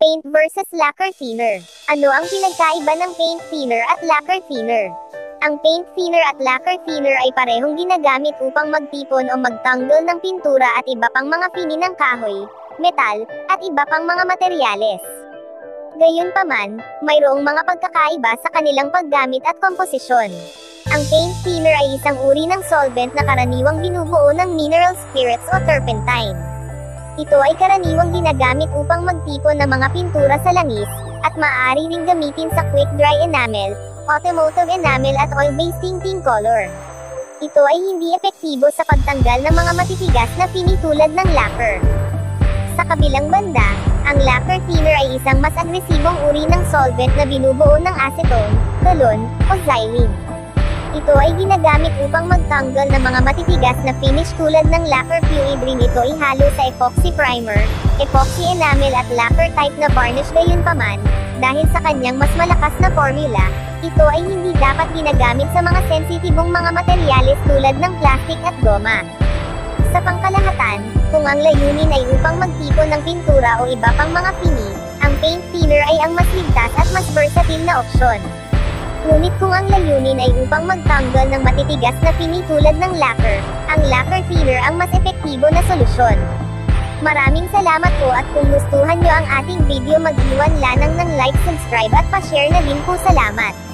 Paint versus lacquer thinner. Ano ang pinagkaiba ng paint thinner at lacquer thinner? Ang paint thinner at lacquer thinner ay parehong ginagamit upang magtipon o magtanggol ng pintura at iba pang mga fini ng kahoy, metal, at iba pang mga materyales. Gayunpaman, mayroong mga pagkakaiba sa kanilang paggamit at komposisyon. Ang paint thinner ay isang uri ng solvent na karaniwang binubuo ng mineral spirits o turpentine. Ito ay karaniwang ginagamit upang magtipon ng mga pintura sa langis, at maaari ring gamitin sa quick-dry enamel, automotive enamel at oil-based tinting color. Ito ay hindi epektibo sa pagtanggal ng mga matitigas na fini tulad ng lacquer. Sa kabilang banda, ang lacquer thinner ay isang mas agresibong uri ng solvent na binubuo ng acetone, tolon, o xylene. Ito ay ginagamit upang magtanggal ng mga matitigas na finish tulad ng lacquer fluid ring. Ito ihalo sa epoxy primer, epoxy enamel at lacquer type na varnish. Gayunpaman, dahil sa kanyang mas malakas na formula, ito ay hindi dapat ginagamit sa mga sensitibong mga materyales tulad ng plastic at goma. Sa pangkalahatan, kung ang layunin ay upang magtipon ng pintura o iba pang mga fini, ang paint thinner ay ang mas ligtas at mas versatile na opsyon. Ngunit kung ang layunin ay upang magtanggal ng matitigas na fini tulad ng lacquer, ang lacquer thinner ang mas epektibo na solusyon. Maraming salamat po, at kung gustuhan nyo ang ating video, mag-iwan lamang ng like, subscribe at pa-share na din po. Salamat!